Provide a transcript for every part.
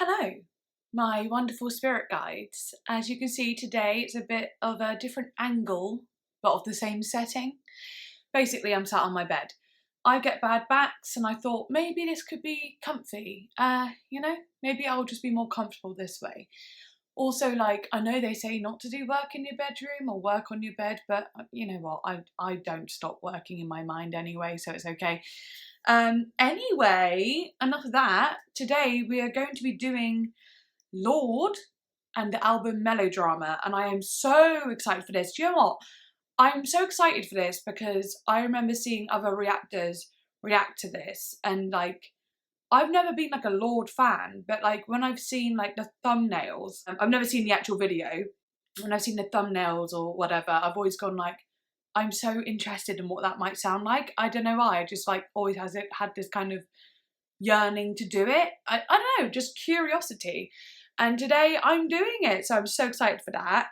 Hello, my wonderful spirit guides. As you can see today, it's a bit of a different angle, but of the same setting. Basically, I'm sat on my bed. I get bad backs and I thought maybe this could be comfy. You know, maybe I'll just be more comfortable this way. Also, like, I know they say not to do work in your bedroom or work on your bed, but you know what, I don't stop working in my mind anyway, so it's okay. Anyway, enough of that. Today we are going to be doing LORDE and the album Melodrama, and I am so excited for this. Do you know what? I'm so excited for this because I remember seeing other reactors react to this, and like, I've never been like a LORDE fan, but like when I've seen like the thumbnails, I've never seen the actual video. When I've seen the thumbnails or whatever, I've always gone like, I'm so interested in what that might sound like. I don't know why, I just like always had this kind of yearning to do it. I don't know, just curiosity. And today I'm doing it, so I'm so excited for that.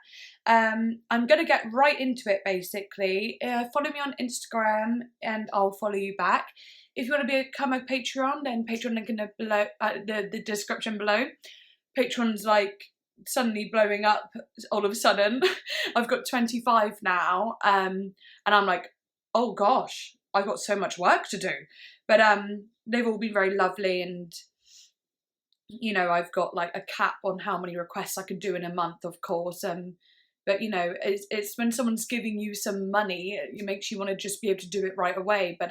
I'm gonna get right into it basically. Follow me on Instagram and I'll follow you back. If you want to become a Patreon, then Patreon link in the description below. Patreon's like suddenly blowing up all of a sudden. I've got 25 now, and I'm like, oh gosh, I've got so much work to do. But they've all been very lovely, and you know, I've got like a cap on how many requests I can do in a month, of course. But you know, it's when someone's giving you some money, it makes you want to just be able to do it right away. But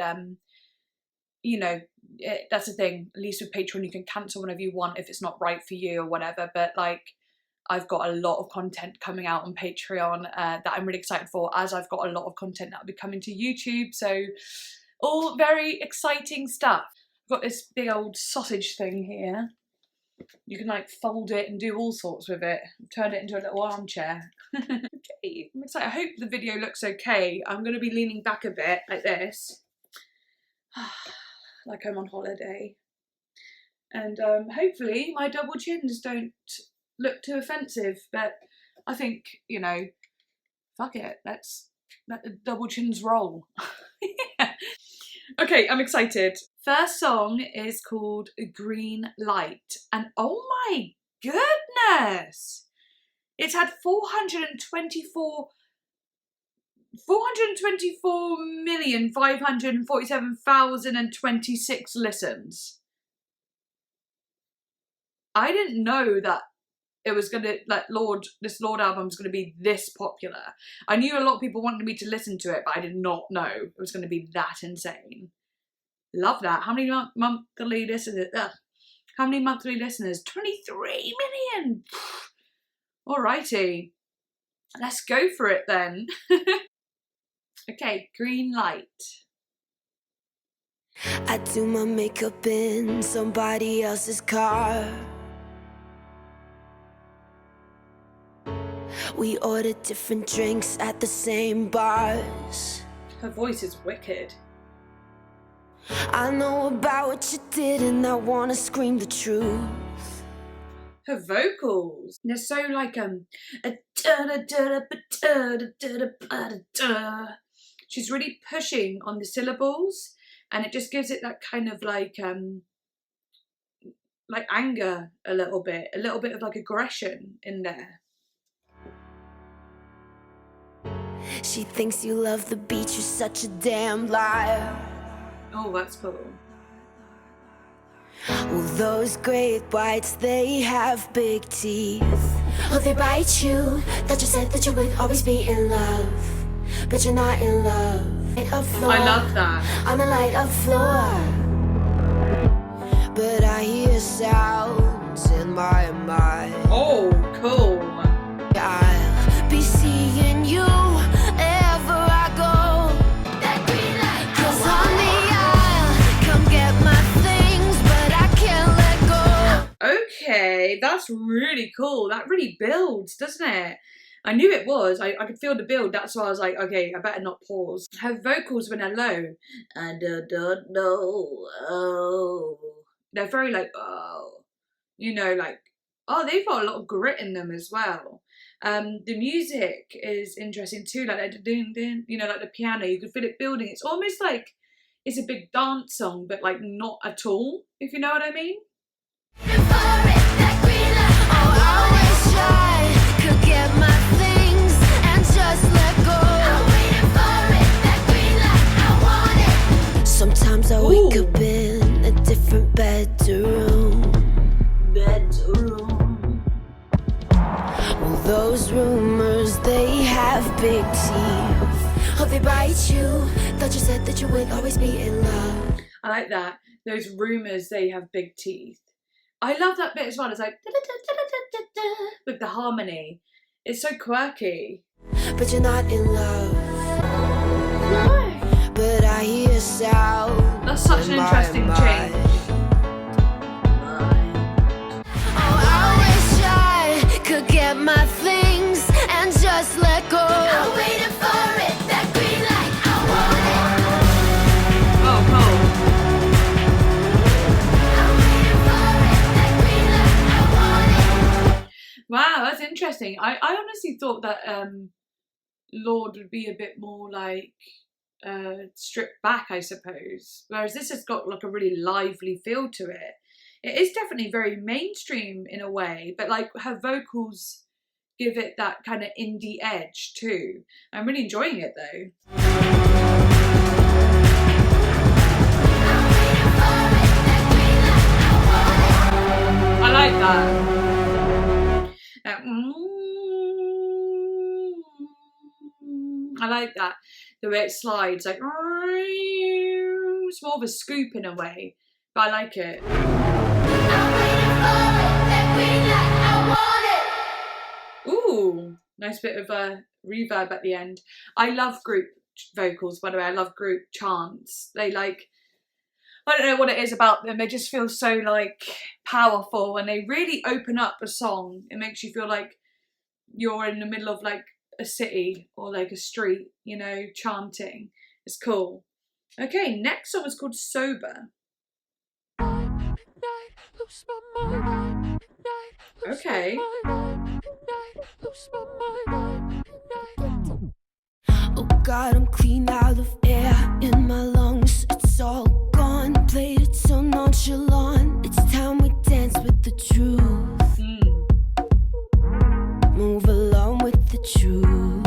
you know, that's the thing. At least with Patreon, you can cancel whenever you want if it's not right for you or whatever. But like, I've got a lot of content coming out on Patreon that I'm really excited for, as I've got a lot of content that'll be coming to YouTube. So all very exciting stuff. I've got this big old sausage thing here. You can like fold it and do all sorts with it. Turn it into a little armchair. Okay, I'm excited. I hope the video looks okay. I'm going to be leaning back a bit like this. Like I'm on holiday. And hopefully my double chins don't look too offensive, but I think, you know, fuck it, let's let the double chins roll. Yeah. Okay, I'm excited. First song is called Green Light, and oh my goodness, it's had 424,547,026 listens. I didn't know that it was gonna, like, this LORDE album was gonna be this popular. I knew a lot of people wanted me to listen to it, but I did not know it was gonna be that insane. Love that. How many monthly listeners? How many monthly listeners? 23 million. Alrighty, let's go for it then. Okay, Green Light. I do my makeup in somebody else's car. We order different drinks at the same bars. Her voice is wicked. I know about what you did and I wanna scream the truth. Her vocals, they're so like she's really pushing on the syllables, and it just gives it that kind of like anger a little bit of like aggression in there. She thinks you love the beach, you're such a damn liar. Oh, that's cool. Well, those great whites, they have big teeth. Oh, they bite you. That you said that you would always be in love, but you're not in love. I love that. On a light of floor, but I hear sounds in my mind. Oh, cool. I'll be seeing you wherever I go. That green light. 'Cause on the aisle, come get my things, but I can't let go. Okay, that's really cool. That really builds, doesn't it? I knew it was. I could feel the build. That's why I was like, okay, I better not pause. Her vocals when they're low, I don't know. Oh, they're very like, oh, you know, like, oh, they've got a lot of grit in them as well. The music is interesting too, like that ding ding, you know, like the piano, you can feel it building. It's almost like it's a big dance song, but like not at all, if you know what I mean. For it, I could get my things and just let go. I'm waiting for it, that green light, I want it. Sometimes I wake up in a different bedroom. Well, those rumors, they have big teeth. Hope they bite you. Thought you said that you would always be in love. I like that. Those rumours, they have big teeth. I love that bit as well. It's like with the harmony. It's so quirky. But you're not in love. No. But I hear sound. That's such an interesting change. Could get my things and just let go. I'm waiting for it, that green light, I want it. Oh, cool. I'm waiting for it, that green light, I want it. Wow, that's interesting. I honestly thought that LORDE would be a bit more like stripped back, I suppose. Whereas this has got like a really lively feel to it. It is definitely very mainstream in a way, but like her vocals give it that kind of indie edge too. I'm really enjoying it though. I like that. I like that. The way it slides, like it's more of a scoop in a way, but I like it. Ooh, nice bit of reverb at the end. I love group vocals, by the way. I love group chants. They like, I don't know what it is about them. They just feel so like powerful and they really open up a song. It makes you feel like you're in the middle of like a city or like a street, you know, chanting. It's cool. Okay, next song is called Sober. Okay. Oh God, I'm clean out of air in my lungs. It's all gone. Played it so nonchalant. It's time we dance with the truth. Move along with the truth.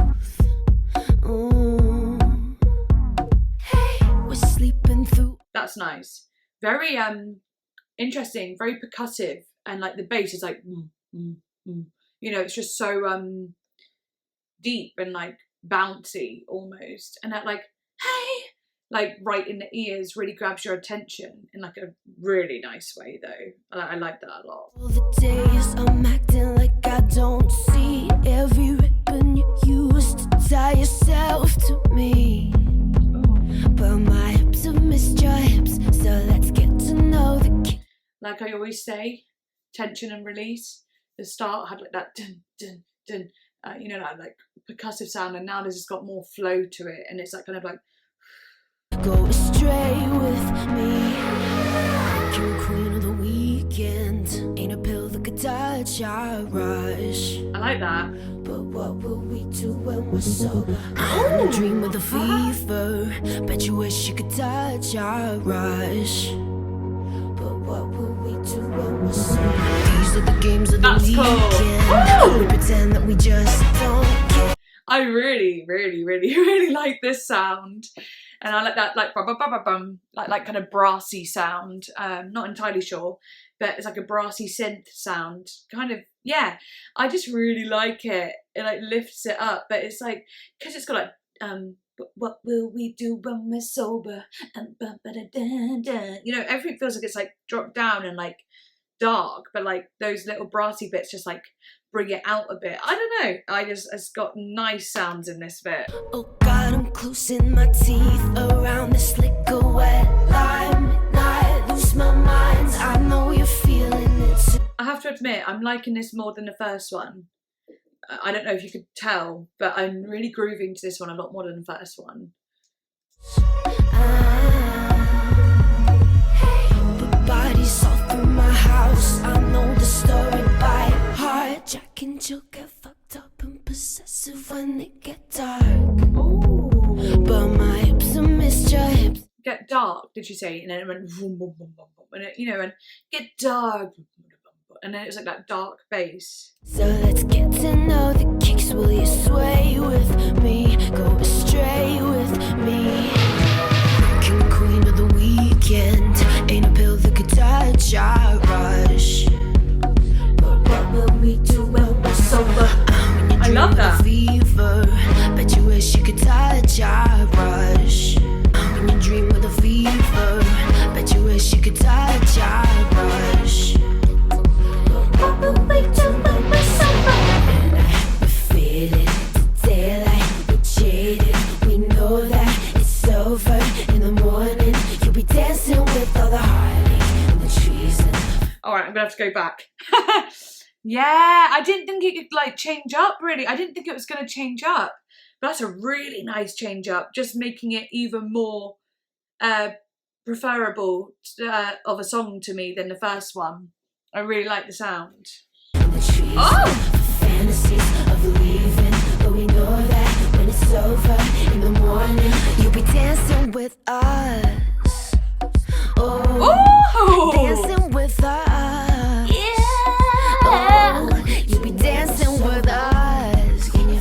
Hey, we're sleeping through. That's nice. Very interesting, very percussive, and like the bass is like you know, it's just so deep and like bouncy almost, and that like hey, like right in the ears really grabs your attention in like a really nice way though. I like that a lot. All the days I'm acting like I don't see every ribbon you used to tie yourself to me. But my hips have missed your hips, so let's get to know the key. Like I always say, tension and release. The start had like that dun dun dun, you know, that like percussive sound, and now there's just got more flow to it, and it's like kind of like go astray with me. You're queen of the weekend. Ain't a pill that could touch our rush. I like that. But what will we do when we're sober? I'm in a dream with a fever. Bet you wish you could touch our rush. But what will we do when we're sober? These are the games of the weekend. Cool. We pretend that we just don't care. I really, really, really, really like this sound. And I like that like bum, bum, bum, bum, bum, like kind of brassy sound. Not entirely sure, but it's like a brassy synth sound. Kind of, yeah. I just really like it. It like lifts it up, but it's like, because it's got like what will we do when we're sober? You know, everything feels like it's like dropped down and like dark, but like those little brassy bits just like bring it out a bit. I don't know. It's got nice sounds in this bit. Oh God, I'm closing my teeth around this liquor wet lime. Midnight, lose my mind. I know you're feeling it too. I have to admit, I'm liking this more than the first one. I don't know if you could tell, but I'm really grooving to this one a lot more than the first one. But bodies all through my house. I know the story by heart. Jack and Jill get fucked up and possessive when they get dark. Ooh. But my hips are missed your hips. Get dark, did you say? And then it went boom, boom, boom, boom, boom. And it, you know, and get dark. and then it was like that dark bass. So let's get to know the kicks. Will you sway with me? Go astray with me? King and queen of the weekend. Ain't a pill that could touch our rush. But what will we do when we're sober? I love that. Fever. Bet you wish you could touch our rush. When you dream of the fever. Bet you wish you could touch our rush. What will we do when we're sober? We feel it, daylight, we're jaded. We know that it's over. In the morning, you'll be dancing with all the heartache and the trees. Alright, I'm gonna have to go back. Yeah, I didn't think it could like change up really. I didn't think it was gonna change up. But that's a really nice change up, just making it even more preferable of a song to me than the first one. I really like the sound. Oh! Fantasies of leaving, but we know that when it's over in the morning, you'll be dancing with us. Oh, dancing with us. Yeah. Oh, you'll be dancing with us. Can you?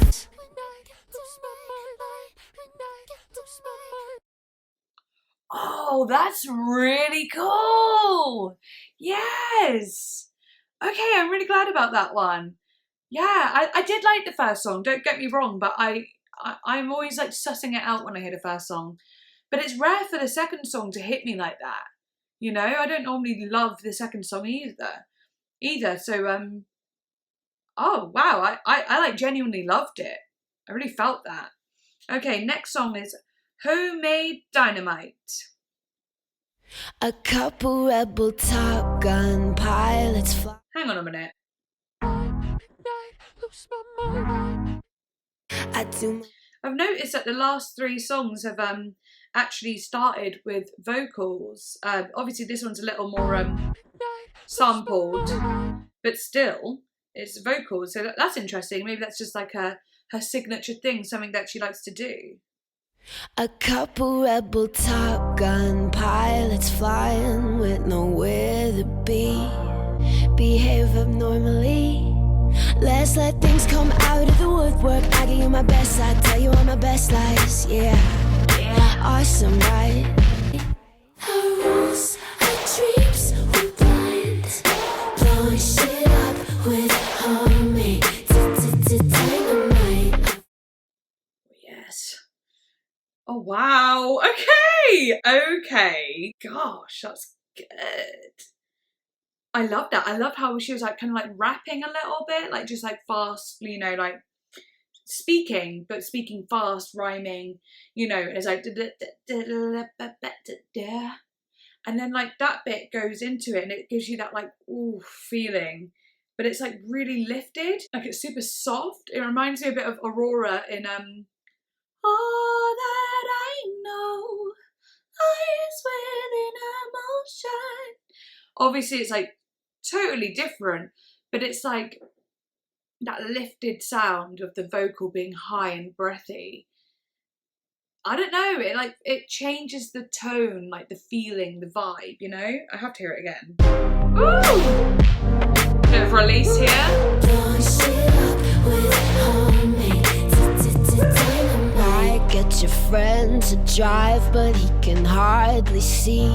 Oh, that's really cool. Yes. Okay, I'm really glad about that one. Yeah, I did like the first song, don't get me wrong, but I'm always like sussing it out when I hear the first song. But it's rare for the second song to hit me like that. You know, I don't normally love the second song either. So, oh, wow, I like genuinely loved it. I really felt that. Okay, next song is Homemade Dynamite. A couple rebel Top Gun pilots fly. Hang on a minute. I've noticed that the last three songs have actually started with vocals. Obviously this one's a little more sampled, but still it's vocals. So that's interesting. Maybe that's just like her signature thing, something that she likes to do. A couple rebel Top Gun pilots flying with nowhere to be. Behave abnormally. Let's let things come out of the woodwork. I give you my best, I tell you all my best lies. Yeah, awesome, right? Our rules, our dreams, we're blind. Blowing shit up with homemade dynamite. Yes. Oh, wow. Okay. Gosh, that's good. I love that. I love how she was like kind of like rapping a little bit, like just like fast, you know, like speaking, but speaking fast, rhyming, you know, it's like and then like that bit goes into it and it gives you that like ooh feeling, but it's like really lifted, like it's super soft. It reminds me a bit of Aurora in All That I Know Lies Within Emotion. Obviously it's like totally different, but it's like that lifted sound of the vocal being high and breathy. I don't know, it changes the tone, like the feeling, the vibe, you know? I have to hear it again. Ooh! Bit of release here. Might get your friend to drive, but he can hardly see.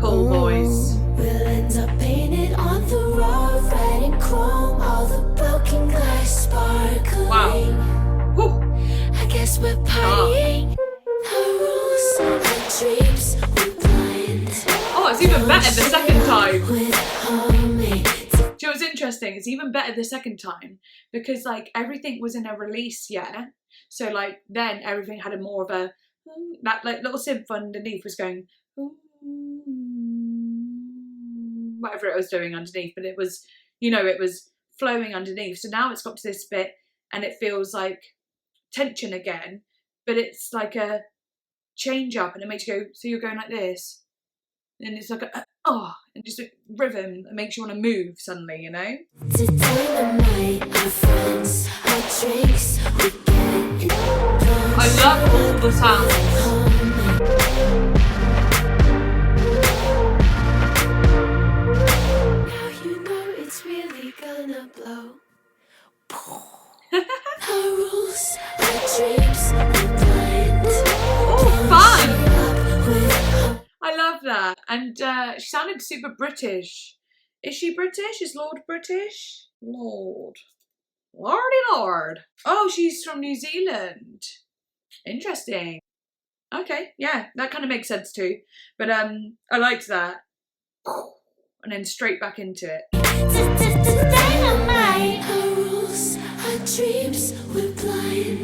Cool boys. We'll end up painted on the road, red and chrome, all the broken glass sparkling. Wow. Whew. I guess we're partying. Our rules, our dreams, we're blind. Oh, it's even better the second time. With homemade. Do you know what's interesting? It's even better the second time because like everything was in a release, yeah. So like then everything had a more of a that like little synth underneath was going whatever it was doing underneath, but it was, you know, it was flowing underneath. So now it's got to this bit and it feels like tension again, but it's like a change up and it makes you go, so you're going like this and it's like a and just a rhythm that makes you want to move suddenly, you know. I love all the sounds. Now you know Oh, fun! I love that. And she sounded super British. Is she British? Is Lorde British? Lorde. Lordy Lord. Oh, she's from New Zealand. Interesting. Okay, yeah, that kind of makes sense too. But I liked that. And then straight back into it. Dynamite. Her rules, her dreams, we're blind.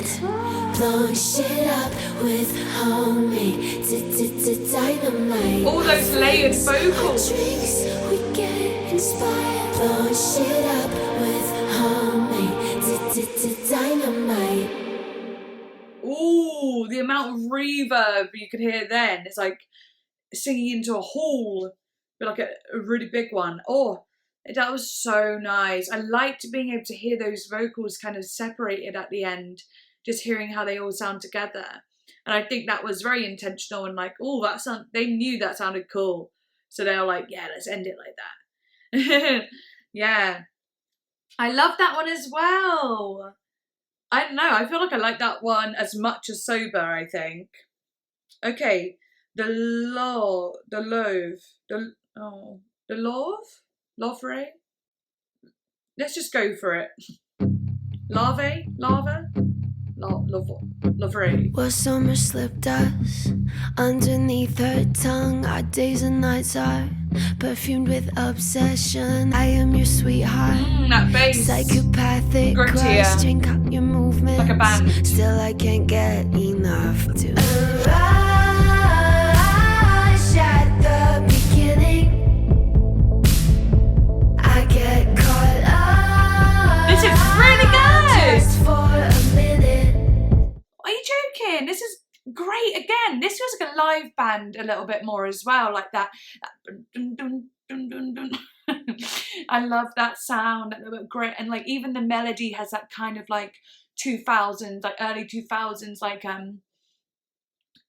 Blowing shit up with homemade dynamite. All those layered vocals. Drinks, we get inspired. Blowing shit up with homemade dynamite. Ooh, the amount of reverb you could hear then. It's like singing into a hall, but like a really big one. Oh, that was so nice. I liked being able to hear those vocals kind of separated at the end, just hearing how they all sound together. And I think that was very intentional and like, oh, they knew that sounded cool. So they were like, yeah, let's end it like that. Yeah. I love that one as well. I don't know, I feel like I like that one as much as Sober, I think. Okay, the Louvre? Let's just go for it. Louvre? Louvre. Well, summer slipped us underneath her tongue. Our days and nights are perfumed with obsession. I am your sweetheart. That bass. Psychopathic crush, drink up your movements. Like a band. Still I can't get enough to rush at the beginning. I get caught up. This is really good. Just for a minute. Are you joking? This is great again. This feels like a live band a little bit more as well, like that dun, dun, dun, dun, dun. I love that sound, that little bit great, and like even the melody has that kind of like 2000s, like early 2000s, like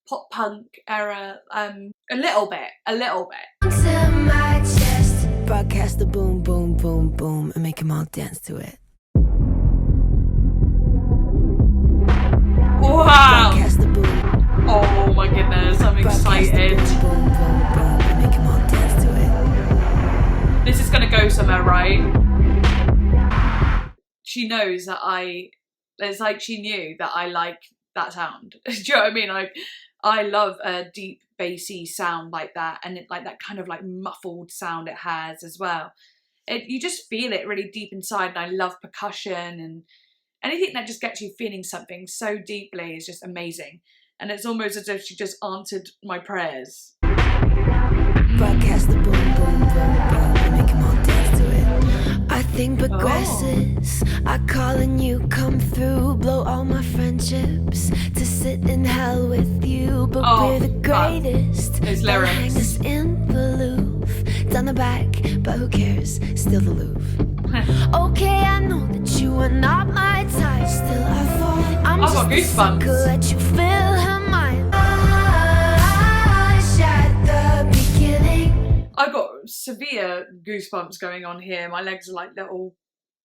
pop punk era, a little bit. To my chest, broadcast the boom, boom, boom, boom, and make them all dance to it. Wow! Broadcast the boom. Oh my goodness, I'm excited. Boom, boom, boom, boom, and make them all dance to it. This is gonna go somewhere, right? She knows that it's like she knew that I like that sound. Do you know what I mean? Like, I love a deep bassy sound like that, and it, like that kind of like muffled sound it has as well. You just feel it really deep inside, and I love percussion and anything that just gets you feeling something so deeply is just amazing. And it's almost as if she just answered my prayers. Broadcast the boom, boom, boom, boom, and make them all dance to it. I think progresses. I call and you come through. Blow all my friendships to sit in hell with you. But we're the greatest. Those They'll lyrics. hang us in the Louvre. Down the back, but who cares? Still the Louvre. Okay, I know that you are not my type. Still I thought I'm I've got just goosebumps. a sucker. Let you fill her mind. At the beginning. I've got severe goosebumps going on here. My legs are like little,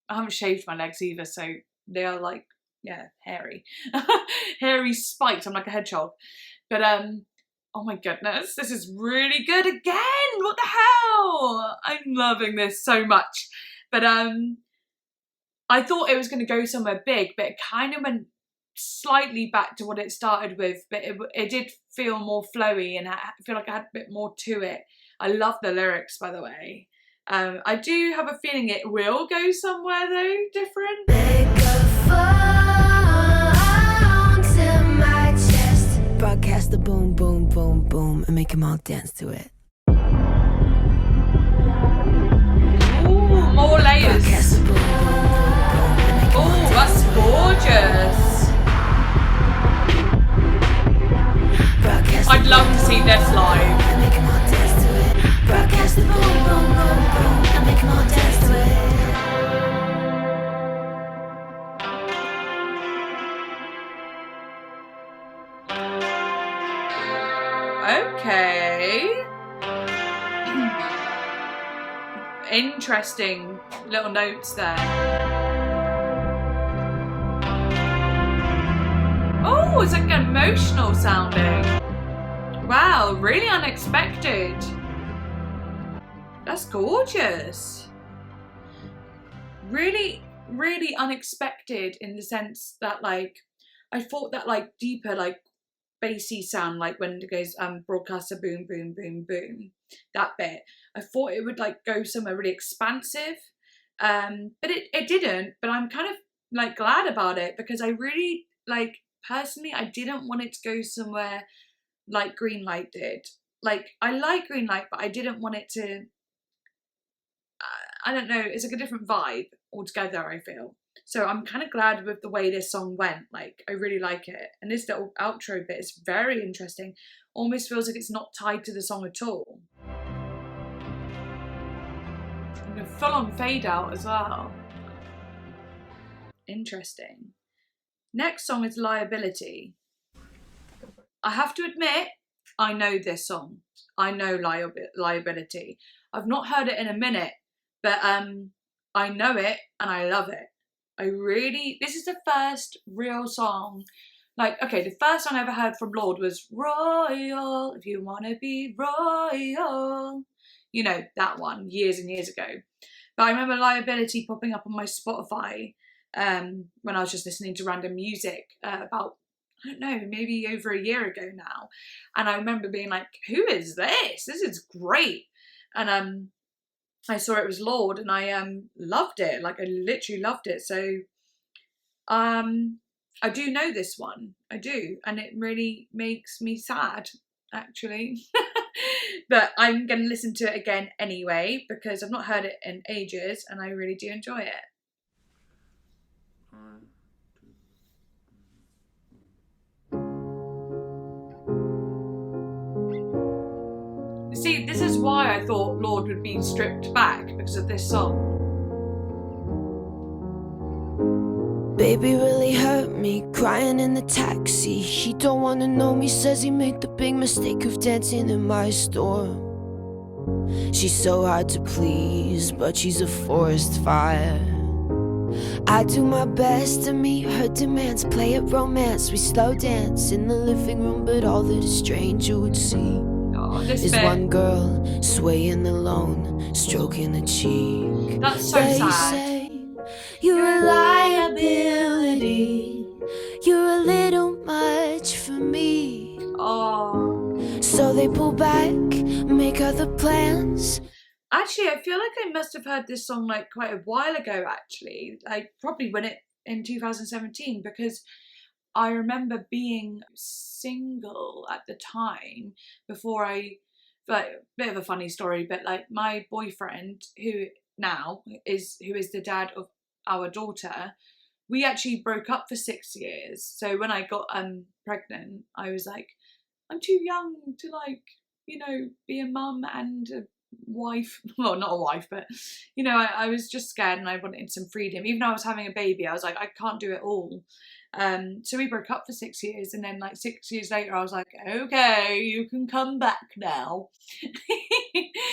I haven't shaved my legs either, so they are like, yeah, hairy. Hairy spiked, I'm like a hedgehog. But oh my goodness, this is really good again. What the hell? I'm loving this so much. But I thought it was going to go somewhere big, but it kind of went slightly back to what it started with, but it did feel more flowy, and I feel like I had a bit more to it. I love the lyrics, by the way. I do have a feeling it will go somewhere though, different. Megaphone to my chest. Broadcast the boom, boom, boom, boom, and make them all dance to it. Ooh, more layers. Broadcast the boom, boom, boom, boom, and make 'em all Oh, dance that's to it. gorgeous. Broadcast the I'd love to boom, see boom, this boom, live. boom, and make 'em all dance to it. Broadcast the boom, boom, boom, boom, and make 'em all dance to it. Okay. Interesting little notes there. Oh, it's like emotional sounding. Wow, really unexpected. That's gorgeous. Really, really unexpected in the sense that like, I thought that like deeper, like bassy sound, like when it goes broadcaster boom, boom, boom, boom, that bit. I thought it would like go somewhere really expansive. But it didn't, but I'm kind of like glad about it because I really like, personally, I didn't want it to go somewhere like Greenlight did. Like, I like Greenlight, but I didn't want it to, I don't know, it's like a different vibe altogether, I feel. So I'm kind of glad with the way this song went. Like, I really like it. And this little outro bit is very interesting. Almost feels like it's not tied to the song at all. And a full-on fade out as well. Interesting. Next song is Liability. I have to admit, I know this song. I know Liability. I've not heard it in a minute, but I know it and I love it. This is the first real song. Like, okay, the first song I ever heard from LORDE was Royal, if you wanna be royal. You know, that one, years and years ago. But I remember Liability popping up on my Spotify when I was just listening to random music about, I don't know, maybe over a year ago now. And I remember being like, who is this? This is great. And I saw it was LORDE and I loved it. Like, I literally loved it. So I do know this one. I do. And it really makes me sad, actually. But I'm going to listen to it again anyway because I've not heard it in ages and I really do enjoy it. See, this is why I thought LORDE would be stripped back, because of this song. Baby really hurt me, crying in the taxi. He don't wanna know me, says he made the big mistake of dancing in my store. She's so hard to please, but she's a forest fire. I do my best to meet her demands, play at romance. We slow dance in the living room, but all that a stranger would see is one girl swaying alone, stroking a cheek. That's so sad. Say, you're a liability, you're a little much for me. Oh. So they pull back, make other plans. Actually, I feel like I must have heard this song like quite a while ago, actually. Like, probably in 2017, because I remember being single at the time before like, a bit of a funny story, but like my boyfriend, who is the dad of our daughter, we actually broke up for 6 years. So when I got pregnant, I was like, I'm too young to like, you know, be a mum and a wife. Well, not a wife, but you know, I was just scared and I wanted some freedom. Even though I was having a baby, I was like, I can't do it all. So we broke up for 6 years, and then like 6 years later I was like, okay, you can come back now.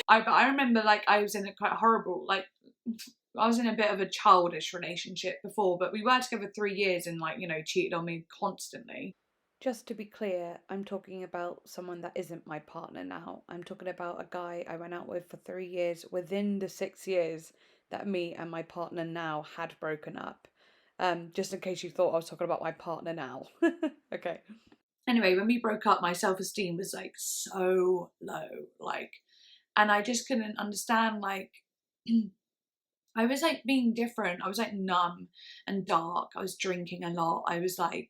But I remember like I was in a quite horrible, like I was in a bit of a childish relationship before, but we were together 3 years and like, you know, cheated on me constantly. Just to be clear, I'm talking about someone that isn't my partner now. I'm talking about a guy I went out with for 3 years within the 6 years that me and my partner now had broken up. Just in case you thought I was talking about my partner now. Okay. Anyway, when we broke up, my self-esteem was like so low, like, and I just couldn't understand, like, I was like being different. I was like numb and dark. I was drinking a lot. I was like,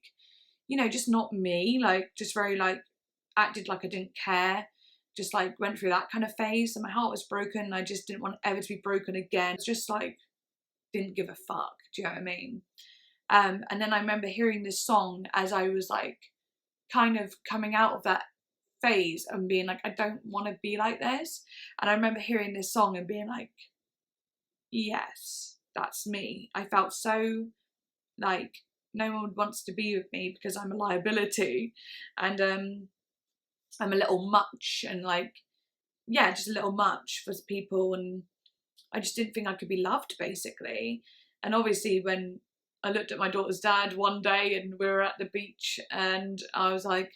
you know, just not me, like just very like acted like I didn't care, just like went through that kind of phase, and my heart was broken and I just didn't want ever to be broken again. It's just like didn't give a fuck, do you know what I mean? And then I remember hearing this song as I was like kind of coming out of that phase and being like, I don't want to be like this. And I remember hearing this song and being like, yes, that's me. I felt so like no one wants to be with me because I'm a liability, and I'm a little much, and like, yeah, just a little much for people, and I just didn't think I could be loved, basically. And obviously when I looked at my daughter's dad one day and we were at the beach and I was like,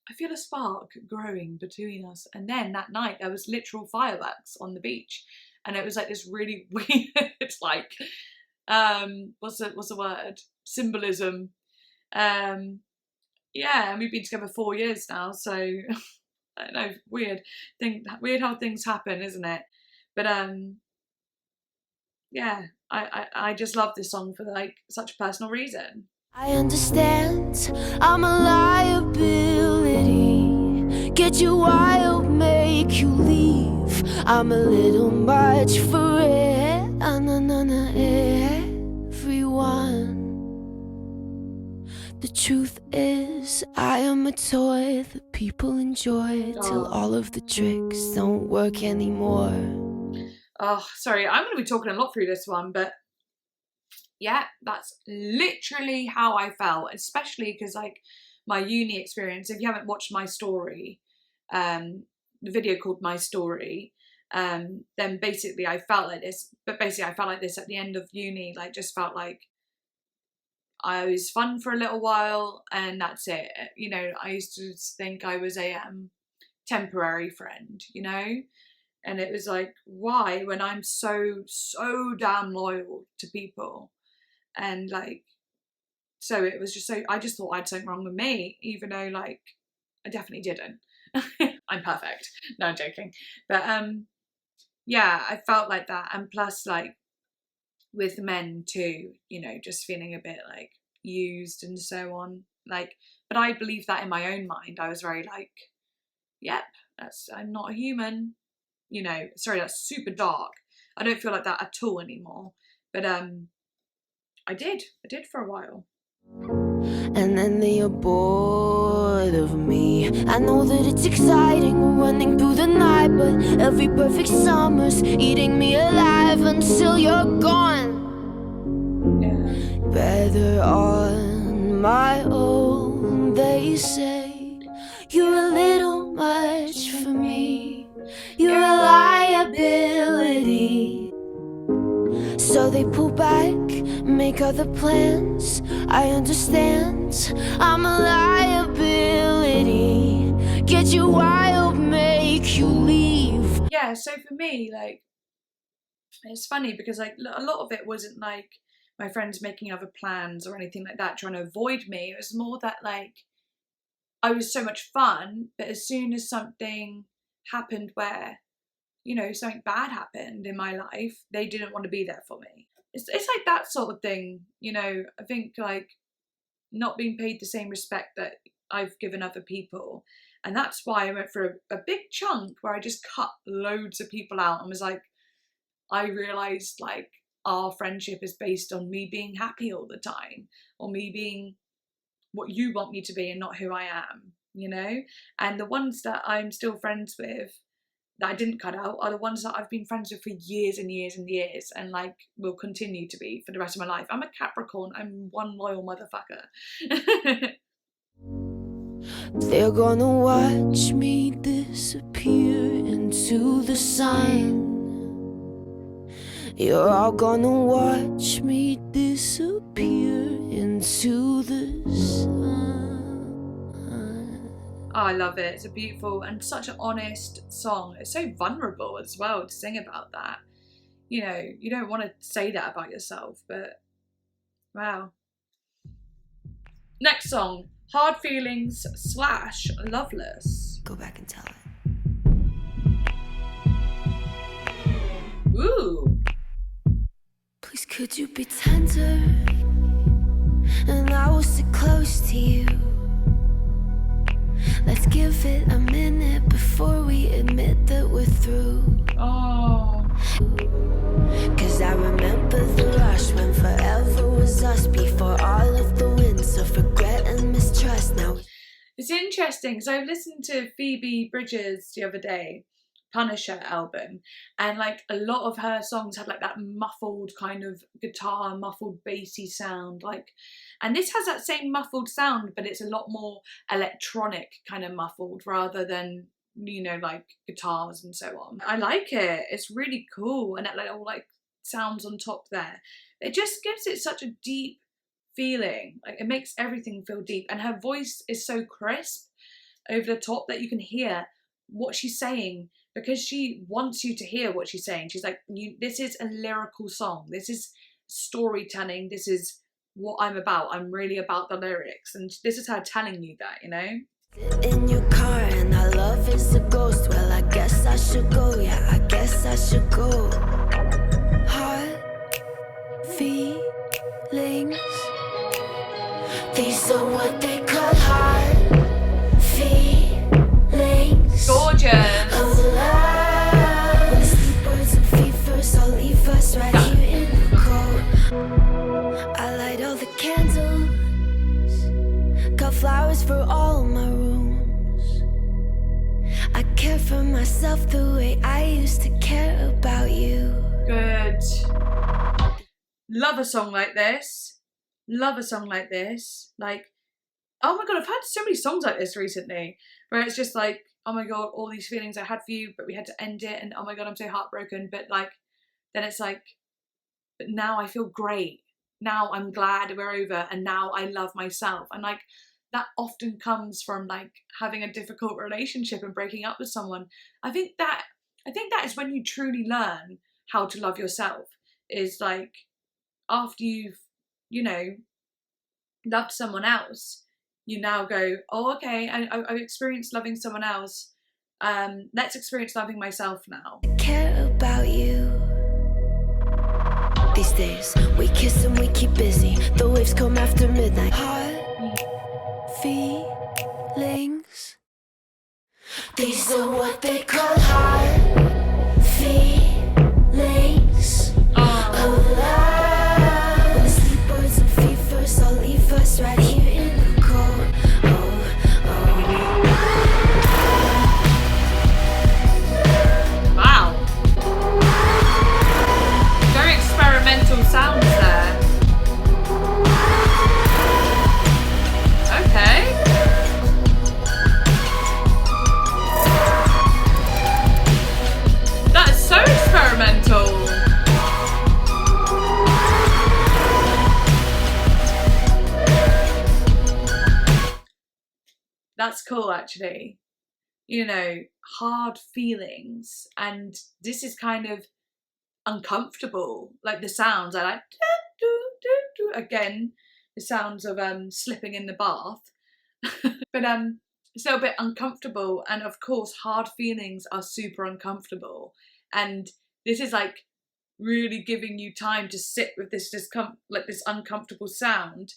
I feel a spark growing between us. And then that night there was literal fireworks on the beach. And it was like this really weird, like, what's the word? Symbolism. Yeah, and we've been together 4 years now, so I don't know, weird how things happen, isn't it? But yeah, I just love this song for like such a personal reason. I understand I'm a liability. Get you wild, make you leave. I'm a little much for everyone. The truth is, I am a toy that people enjoy till all of the tricks don't work anymore. Oh, sorry, I'm going to be talking a lot through this one, but yeah, that's literally how I felt, especially because like my uni experience, if you haven't watched my story, the video called My Story, then basically I felt like this, but basically I felt like this at the end of uni, like just felt like I was fun for a little while and that's it. You know, I used to think I was a temporary friend, you know? And it was like, why, when I'm so damn loyal to people? And like, so it was just so, I just thought I had something wrong with me, even though like, I definitely didn't. I'm perfect. No, I'm joking. But yeah, I felt like that. And plus like with men too, you know, just feeling a bit like used and so on. Like, but I believed that in my own mind. I was very like, yep, I'm not a human. You know, sorry, that's super dark. I don't feel like that at all anymore. But I did for a while. And then they are bored of me. I know that it's exciting running through the night, but every perfect summer's eating me alive until you're gone. Yeah. Better on my own, they say. You're a little much for me. You're a liability. So they pull back, make other plans. I understand, I'm a liability. Get you wild, make you leave. Yeah, so for me, like, it's funny because like a lot of it wasn't like my friends making other plans or anything like that, trying to avoid me. It was more that like I was so much fun, but as soon as something happened where, you know, something bad happened in my life, they didn't want to be there for me. It's like that sort of thing, you know. I think like not being paid the same respect that I've given other people. And that's why I went for a big chunk where I just cut loads of people out and was like, I realised like our friendship is based on me being happy all the time, or me being what you want me to be and not who I am, you know? And the ones that I'm still friends with that I didn't cut out are the ones that I've been friends with for years and years and years, and like will continue to be for the rest of my life. I'm a Capricorn. I'm one loyal motherfucker. They're gonna watch me disappear into the sun. You're all gonna watch me disappear into the sun. Oh, I love it. It's a beautiful and such an honest song. It's so vulnerable as well to sing about that. You know, you don't want to say that about yourself, but wow. Next song, Hard Feelings / Loveless. Go back and tell it. Ooh. Please could you be tender, and I will sit close to you. Let's give it a minute before we admit that we're through. Oh. Cause I remember the rush when forever was us, before all of the winds of regret and mistrust. Now it's interesting because I listened to Phoebe Bridgers the other day, Punisher album, and like a lot of her songs had like that muffled kind of guitar, muffled bassy sound, like, and this has that same muffled sound, but it's a lot more electronic kind of muffled rather than, you know, like guitars and so on. I like it. It's really cool, and it like all like sounds on top there. It just gives it such a deep feeling. Like, it makes everything feel deep, and her voice is so crisp over the top that you can hear what she's saying, because she wants you to hear what she's saying. She's like, this is a lyrical song, this is storytelling, this is what I'm about. I'm really about the lyrics, and this is her telling you that, you know? In your car and our love is a ghost. Well, I guess I should go. Yeah, I guess I should go. Heart, feelings. These are what they call heart, feelings. Gorgeous. Oh, love. When the sleep birds and fevers all leave us right here in the cold. I light all the candles. Got flowers for all my rooms. I care for myself the way I used to care about you. Good. Love a song like this. Love a song like this. Like, oh my god, I've had so many songs like this recently, where it's just like, oh my god, all these feelings I had for you, but we had to end it, and oh my god, I'm so heartbroken. But like, then it's like, but now I feel great. Now I'm glad we're over, and now I love myself. And like, that often comes from like having a difficult relationship and breaking up with someone. I think that is when you truly learn how to love yourself, is like after you've, you know, loved someone else, you now go, oh, okay, I've experienced loving someone else. Let's experience loving myself now. Care about you. These days, we kiss and we keep busy. The waves come after midnight. Heart, feelings. These are what they call heart, feelings. Oh, love. When the sleep birds and fevers all leave us right here in the cold. Wow. Very experimental sounds there. Okay. That is so experimental. That's cool, actually. You know, hard feelings, and this is kind of uncomfortable. Like the sounds, I like again, the sounds of slipping in the bath. But it's a little bit uncomfortable, and of course hard feelings are super uncomfortable, and this is like really giving you time to sit with this this uncomfortable sound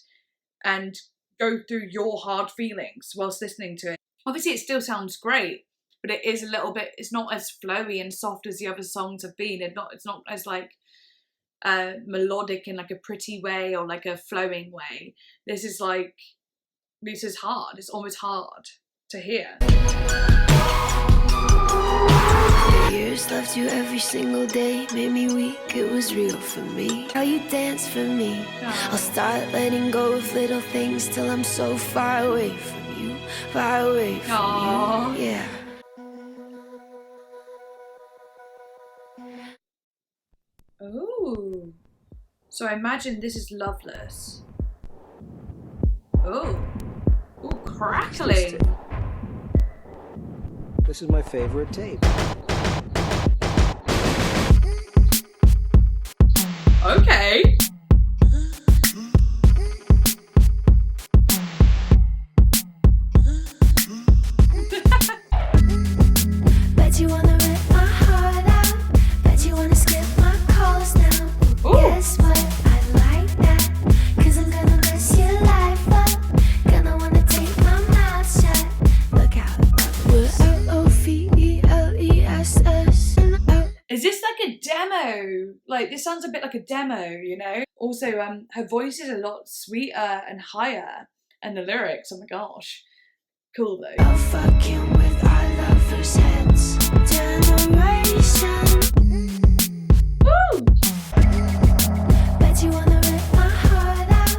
and go through your hard feelings whilst listening to it. Obviously it still sounds great, but it is a little bit, it's not as flowy and soft as the other songs have been. It's not as like melodic in like a pretty way or like a flowing way. This is hard. It's almost hard to hear. Years loved you every single day, made me weak, it was real for me. How you dance for me. I'll start letting go of little things till I'm so far away from you, far away from you. Yeah. Oh, so I imagine this is Loveless. Oh, crackling. This is my favorite tape. Okay. Bet you wanna rip my heart out. Bet you wanna skip my calls now. Ooh. Guess what? I like that. 'Cause I'm gonna mess your life up. Gonna wanna take my mouth shut. Look out. We're Loveless. Is this like a demo? Like, this sounds a bit like a demo, you know? Also, her voice is a lot sweeter and higher, and the lyrics, oh my gosh. Cool though. I'll fucking with our lovers' heads. Generation. Woo! Bet you wanna rip my heart out.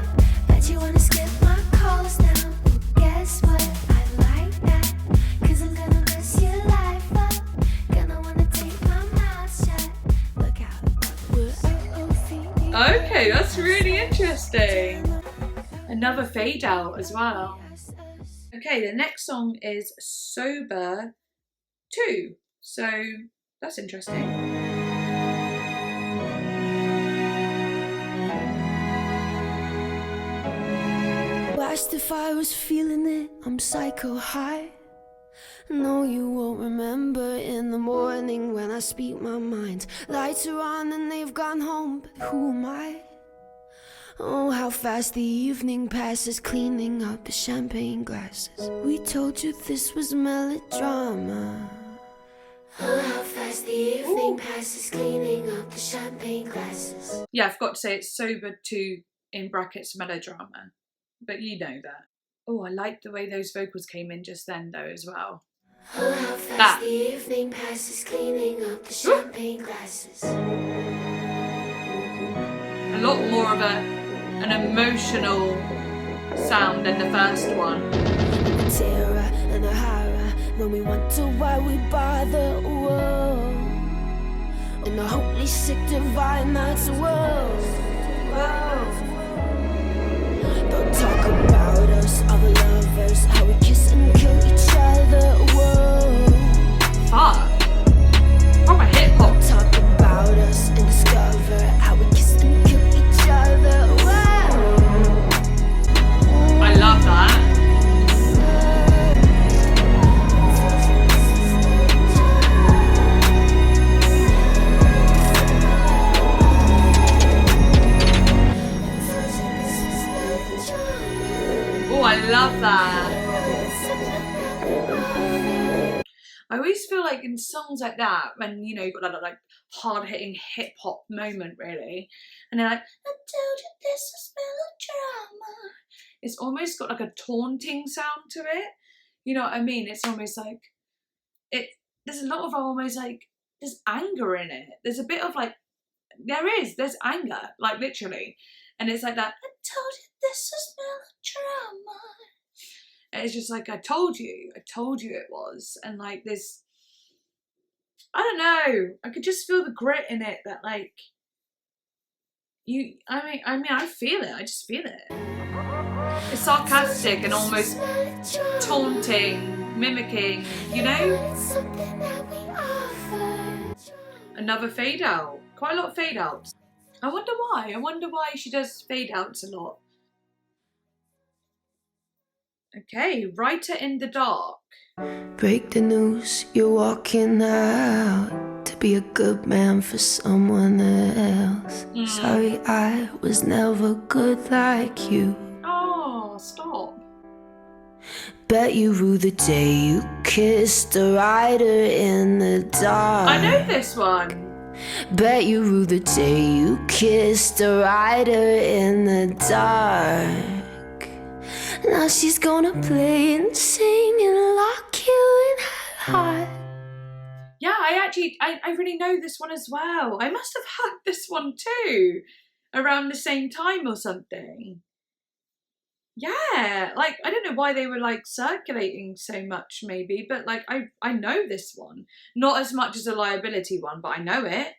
Bet you wanna skip my calls now. Guess what? I like that. 'Cause I'm gonna mess your life up. Gonna wanna take my mouth shut. Look out. We're Okay, that's really interesting. Another fade out as well. Okay, the next song is Sober 2. So that's interesting. Blast if I was feeling it, I'm psycho high. No, you won't remember in the morning when I speak my mind. Lights are on and they've gone home, but who am I? Oh, how fast the evening passes, cleaning up the champagne glasses. We told you this was melodrama. Oh, how fast the evening passes, cleaning up the champagne glasses. Yeah, I forgot to say it's Sober 2 in brackets melodrama, but you know that. Oh, I like the way those vocals came in just then though as well. Oh, how fast the evening passes, cleaning up the champagne glasses. A lot more of an emotional sound than the first one. A terror and a horror when we wonder why we bother. Whoa. In the holy sick divine that's whoa. Don't talk about us, other lovers, how we kiss and kill each other. Whoa. Fuck. Proper hip hop. Don't talk about us and discover how we kiss and kill each other. Whoa. I love that. Oh, I love that. I always feel like in songs like that, when you know you've got that like hard-hitting hip-hop moment really, and they're like, I told you this was melodrama. It's almost got like a taunting sound to it. You know what I mean? It's almost like there's a lot of almost like there's anger in it. There's a bit of like there's anger, like literally. And it's like that, I told you this was melodrama. And it's just like, I told you it was. And like this, I don't know, I could just feel the grit in it that like, I feel it, I just feel it. It's sarcastic and almost taunting, mimicking, you know? Another fade out, quite a lot of fade outs. I wonder why she does fade outs a lot. Okay, Writer in the Dark. Break the news, you're walking out to be a good man for someone else. Sorry, I was never good like you. Oh, stop. Bet you rue the day you kissed a rider in the dark. I know this one. Bet you rue the day you kissed a rider in the dark. Now she's gonna play and sing and lock you in her heart. Yeah, I really know this one as well. I must have had this one too, around the same time or something. Yeah, like, I don't know why they were like circulating so much maybe, but like, I know this one. Not as much as a Liability one, but I know it.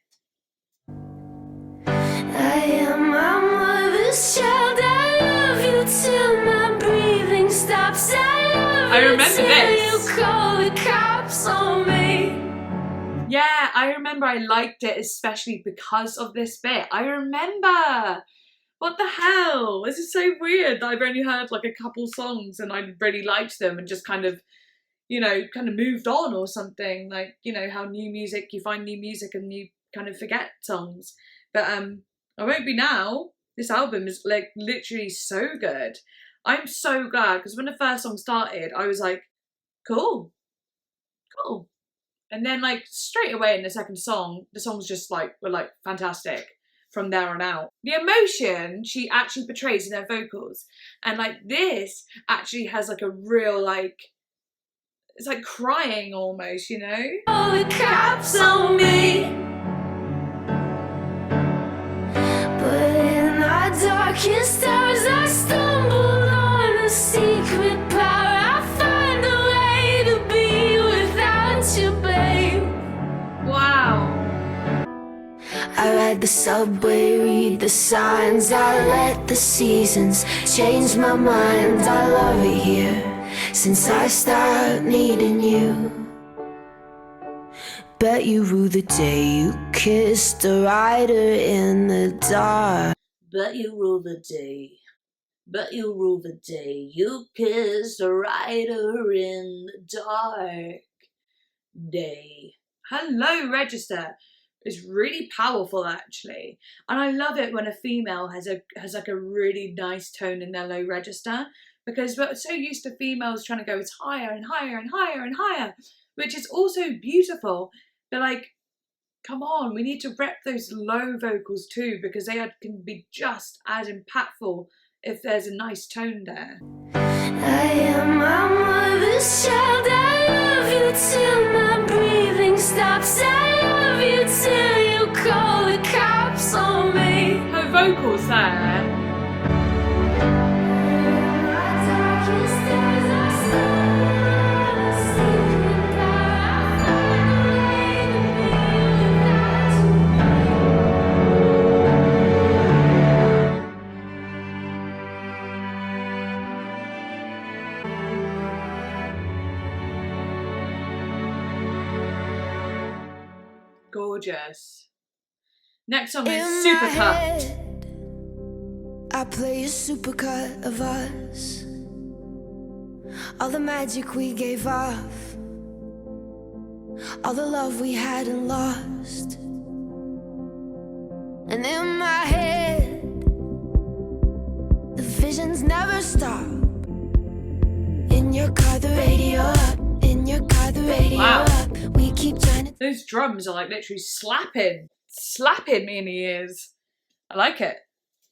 I am my mother's child, I love you till my breathing stops. I remember till this. You call the cops on me. Yeah, I remember I liked it especially because of this bit. I remember. What the hell? This is so weird that I've only heard like a couple songs and I really liked them and just kind of, you know, kind of moved on or something. Like, you know, how new music, you find new music and you kind of forget songs. But I Won't Be Now, this album is like literally so good. I'm so glad because when the first song started, I was like, cool. And then like straight away in the second song, the songs just like were like fantastic from there on out. The emotion she actually portrays in her vocals, and like this actually has like a real like, it's like crying almost, you know? All the cops on me. But in our darkest hours I stumbled on a secret power. I find a way to be without you, babe. Wow. I ride the subway, read the signs. I let the seasons change my mind. I love it here since I start needing you. Bet you rue the day you kissed a rider in the dark. Bet you rue the day. Bet you rue the day you kissed a rider in the dark. Day. Hello, Register. It's really powerful, actually, and I love it when a female has like a really nice tone in their low register, because we're so used to females trying to go as higher and higher and higher and higher, which is also beautiful. But like, come on, we need to rep those low vocals too, because they can be just as impactful if there's a nice tone there. I am my mother's child. I love you till my breathing stops. I love you till you call the cops on me. Her vocals there. My darkest days are still sleeping by. I find a way to be without Gorgeous. Next song is In my Supercut. head, I play a supercut of us. All the magic we gave off, all the love we had and lost. And in my head, the visions never stop. In your car, the radio up. In your car, the radio Wow. up. We keep trying to Those drums are like literally slapping me in the ears. I like it.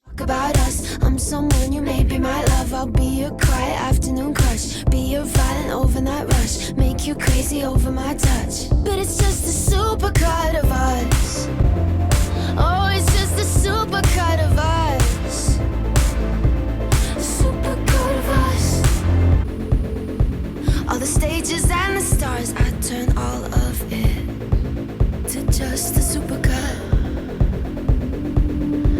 talk about us. I'm someone you may be my love. I'll be your quiet afternoon crush. Be your violent overnight rush. Make you crazy over my touch. But it's just a supercut of us. Oh, it's just a supercut of us. A supercut of us. All the stages and the stars, I turn all of it to just a supercut.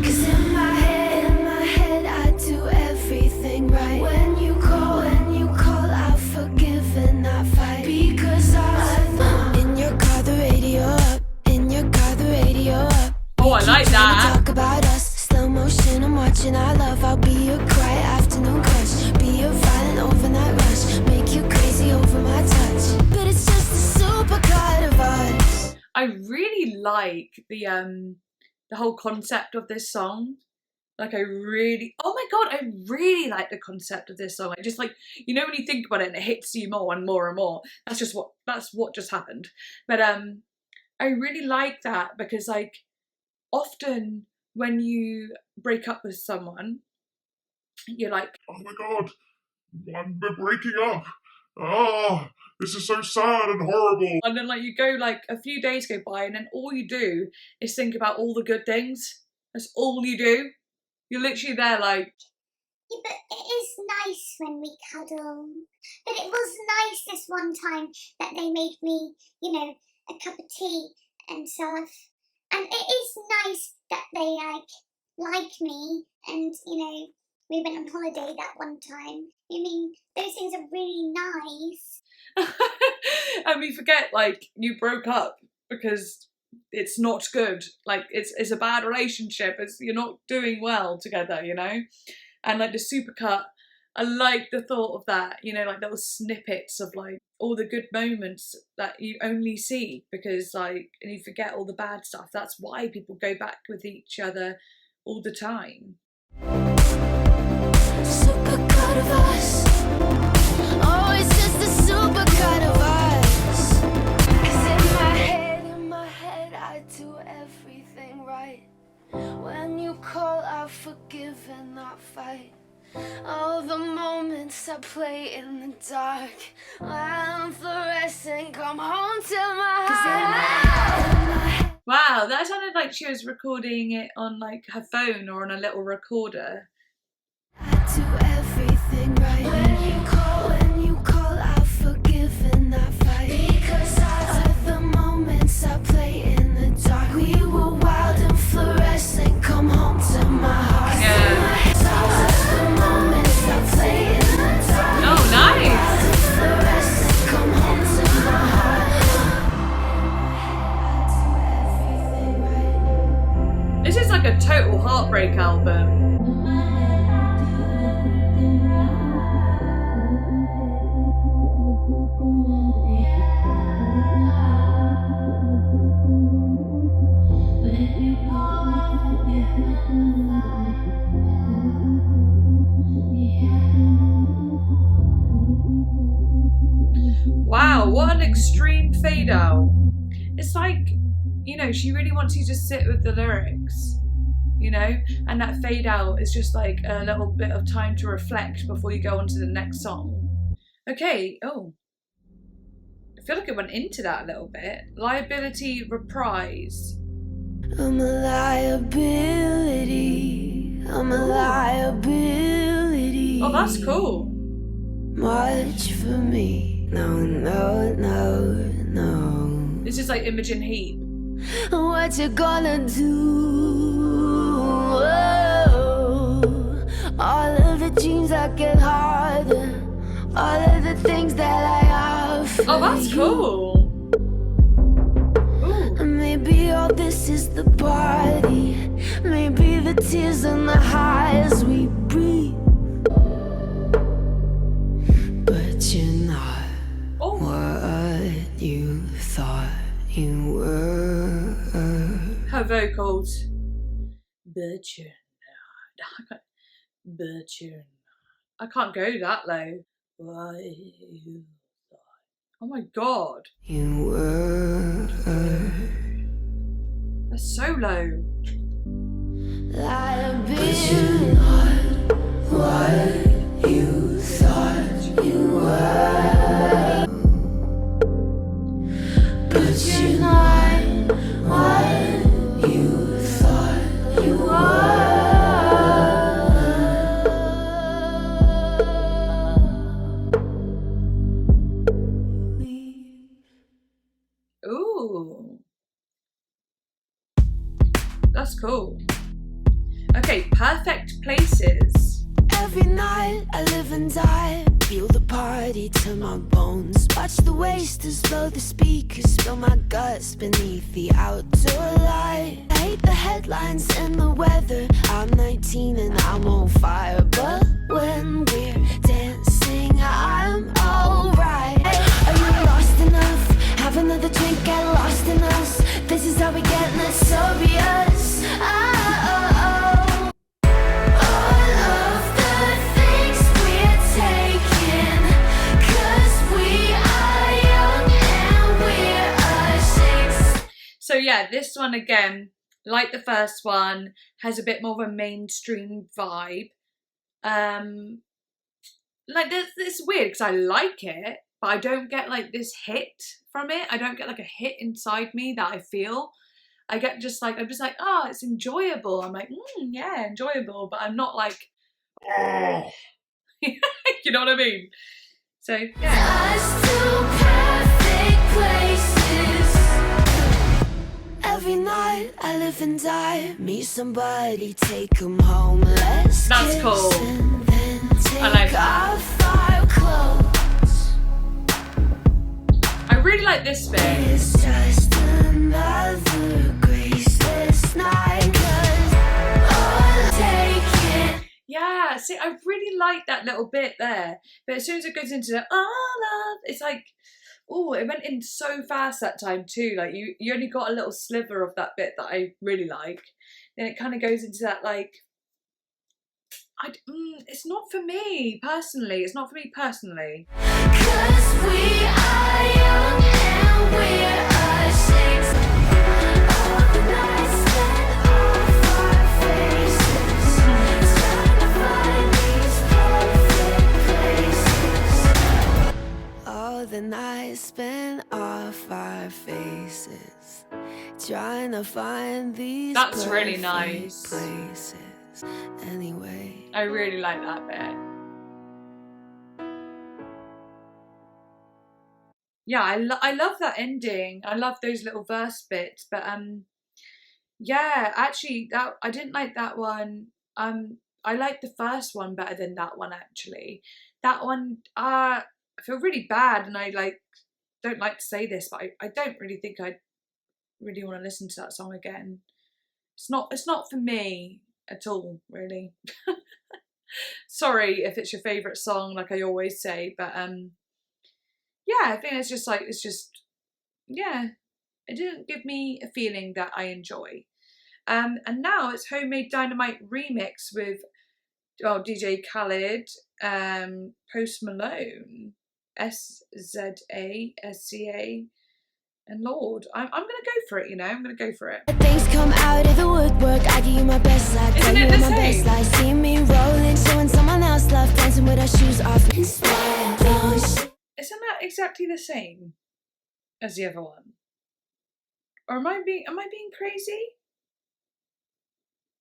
Cause in my head, I do everything right. When you call, I'll forgive and not fight. Because I in your car, the radio up. In your car, the radio up. Oh, I like that. Talk about us, slow motion, I'm watching our love. I'll be your quiet afternoon crush. Be your violent overnight rush. Make you crazy over my touch. But it's just a supercut of us. I really like the whole concept of this song. Like oh my god, I really like the concept of this song. I just like, you know, when you think about it and it hits you more and more and more. That's what just happened. But I really like that, because like often when you break up with someone, you're like, Oh my god, we're breaking up. Ah, this is so sad and horrible. and then like you go like a few days go by and then all you do is think about all the good things. That's all you do. You're literally there like, Yeah, but it is nice when we cuddle. But it was nice this one time that they made me, you know, a cup of tea and stuff. And it is nice that they like me, and you know, we went on holiday that one time. I mean, those things are really nice. and we forget like you broke up because it's not good. Like it's a bad relationship. You're not doing well together, you know. And like the supercut, I like the thought of that. You know, like little snippets of like all the good moments that you only see, because like, and you forget all the bad stuff. That's why people go back with each other all the time. Supercut of us. Oh, it's just a supercut of us. 'Cause in my head, I do everything right. When you call, I'll forgive and not fight. All the moments I play in the dark, while I'm fluorescent, come home to my heart. Wow, that sounded like she was recording it on like her phone or on a little recorder. I do everything right. When you call, I'll forgive and not fight. Because of the moments I play in the dark, we were wild and like a total heartbreak album. Wow, what an extreme fade out. It's like, you know, she really wants you to sit with the lyrics, you know, and that fade out is just like a little bit of time to reflect before you go on to the next song. Okay, oh, I feel like it went into that a little bit. Liability, Reprise. I'm a liability. I'm a liability. Oh, that's cool. Much for me. No, no, no, no. This is like Imogen Heap. What you gonna do? Oh, all of the dreams that get harder. All of the things that I offer. Oh, that's cool. Ooh. Maybe all this is the party. Maybe the tears and the highs we breathe. But you're not what you thought you were. Her vocals. But you're not. But you're not. I can't go that low. What you thought. Oh my god. You were. That's so low. But you're not what you thought you were. But you're not what you thought you were. Ooh. That's cool. Okay, Perfect Places. Every night I live and die. Feel the party to my bones. Watch the wasters blow the speakers. Spill my guts beneath the outdoor light. I hate the headlines and the weather. I'm 19 and I'm on fire. But when we're dancing, I'm alright. Are you lost enough? Have another drink, get lost in us. This is how we get notorious. So yeah, this one again, like the first one, has a bit more of a mainstream vibe. Like it's weird because I like it, but I don't get like this hit from it. I don't get like a hit inside me that I feel. I get just like, I'm just like, oh, it's enjoyable. I'm like, yeah, enjoyable, but I'm not like, oh. You know what I mean? So yeah. Every night I live and die. Meet somebody, take them home. Let's That's kiss cool. and then take I like that. off our clothes. I really like this bit. It's just another graceless night. 'Cause I'll take it. Yeah, see, I really like that little bit there. But as soon as it goes into the love, it's like, oh, it went in so fast that time too. Like you only got a little sliver of that bit that I really like. Then it kind of goes into that like, it's not for me personally. It's not for me personally. 'Cause we are young and we're ashamed. All the nights spent off our faces, trying to find these perfect places. All the nights spent off our faces, trying to find these That's really perfect nice. places. Anyway. I really like that bit. Yeah, I love that ending. I love those little verse bits, but yeah, actually that I didn't like that one. I like the first one better than that one actually. That one I feel really bad, and I like don't like to say this, but I don't really think I really want to listen to that song again. It's not for me at all, really. Sorry if it's your favourite song, like I always say, but yeah, I think it's just like, yeah, it didn't give me a feeling that I enjoy. And now it's Homemade Dynamite remix with DJ Khaled, Post Malone, SZA, SCA, and LORDE. I'm gonna go for it, you know. I'm gonna go for it. Things come out of the woodwork. I give you my best life. Isn't it the same? Life. See me rolling, showing someone else love, dancing with our shoes off. Inspired, Isn't that exactly the same as the other one? Or am I being crazy?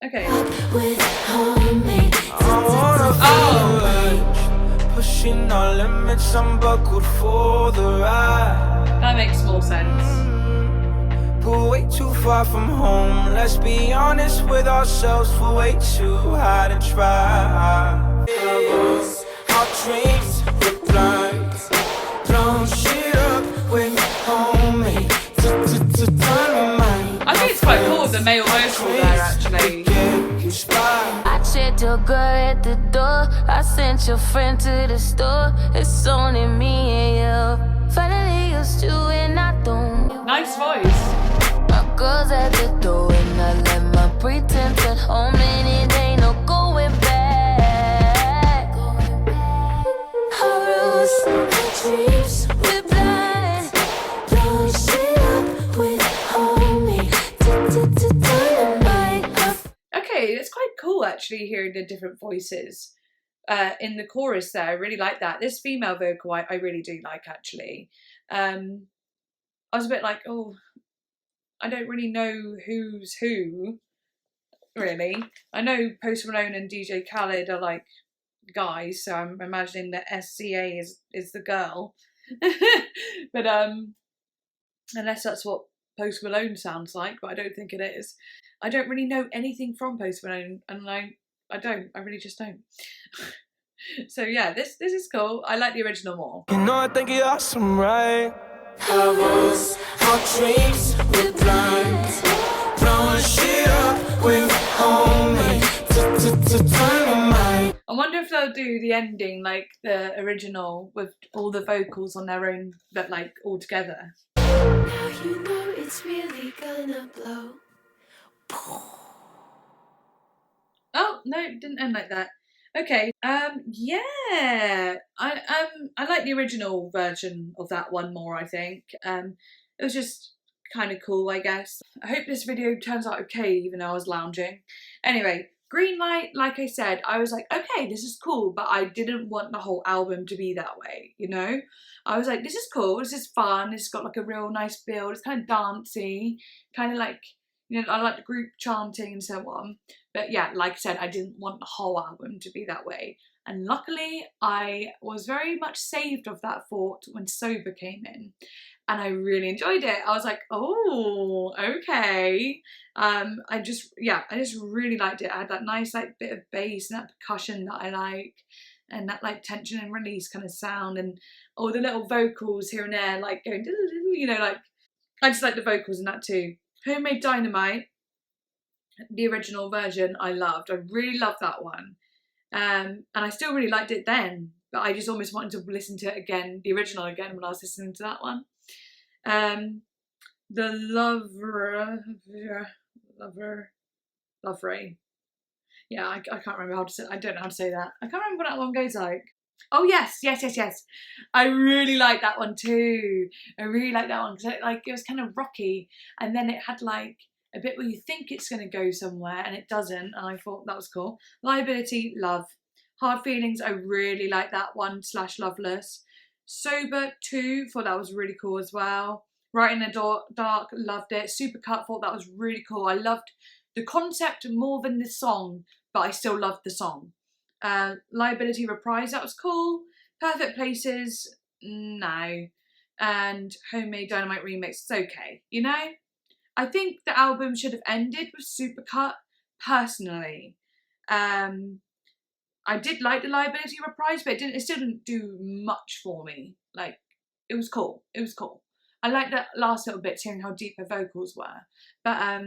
Okay. with homemade. Oh, Pushing all limits, I'm buckled for the ride. that makes more sense. But way too far from home. Let's be honest with ourselves. For way too hard to try. Our dreams were blind. Blown shit up with homemade. Dynamite. I think it's quite cool with the male vocal there, actually. I checked your girl at the door. I sent your friend to the store. It's only me and you. Finally used you and I don't. Nice voice. My girl's at the door and I let my pretense at home and it ain't no going back. Our rules, our dreams, we're blind. Blowing shit up with homemade dynamite. Okay, it's quite cool actually hearing the different voices in the chorus there. I really like that. This female vocal I really do like actually. I was a bit like, oh, I don't really know who's who, really. I know Post Malone and DJ Khaled are like guys, so I'm imagining that SCA is the girl. But unless that's what Post Malone sounds like, but I don't think it is. I don't really know anything from Post Malone, and I really just don't. So yeah, this is cool. I like the original more. You know I think you're awesome, right? Our rules, our dreams, we're blind. Blowing shit up with homemade dynamite. I wonder if they'll do the ending like the original with all the vocals on their own, but like all together. Now you know it's really gonna blow. Oh no, it didn't end like that. Okay, yeah, I like the original version of that one more. I think it was just kind of cool, I guess. I hope this video turns out okay, even though I was lounging. Anyway, Green Light, like I said, I was like, okay, this is cool, but I didn't want the whole album to be that way, you know? I was like, this is cool, this is fun, it's got like a real nice build, it's kind of dancey, kind of like, you know, I like the group chanting and so on. But yeah, like I said, I didn't want the whole album to be that way. And luckily, I was very much saved of that thought when Sober came in. And I really enjoyed it. I was like, oh, okay. I just really liked it. I had that nice like bit of bass and that percussion that I like. And that like tension and release kind of sound. And all the little vocals here and there, like going, you know, like, I just like the vocals in that too. Homemade Dynamite, the original version, I loved. I really loved that one. And I still really liked it then, but I just almost wanted to listen to it again, the original again, when I was listening to that one. The Louvre. Yeah, I can't remember how to say. I don't know how to say that. I can't remember what that one goes like. Oh yes. I really like that one too. I really like that one because it was kind of rocky, and then it had like a bit where you think it's going to go somewhere and it doesn't, and I thought that was cool. Liability, love. Hard Feelings, I really like that one / Loveless. Sober 2, thought that was really cool as well. Right in the Dark, loved it. Supercut, thought that was really cool. I loved the concept more than the song, but I still loved the song. Liability, Reprise, that was cool. Perfect Places, no. And Homemade Dynamite remix, it's okay, you know? I think the album should have ended with Supercut, personally. I did like the Liability Reprise, but it still didn't do much for me. Like, it was cool. I liked that last little bit, hearing how deep her vocals were. But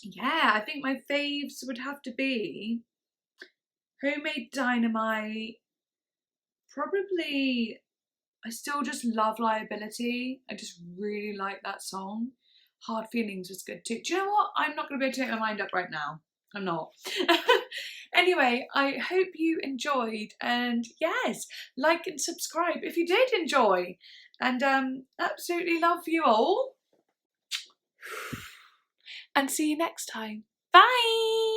yeah, I think my faves would have to be Homemade Dynamite, probably, I still just love Liability. I just really like that song. Hard Feelings was good too. Do you know what? I'm not going to be able to make my mind up right now. I'm not. Anyway, I hope you enjoyed, and yes, like and subscribe if you did enjoy. And absolutely love you all. And see you next time. Bye!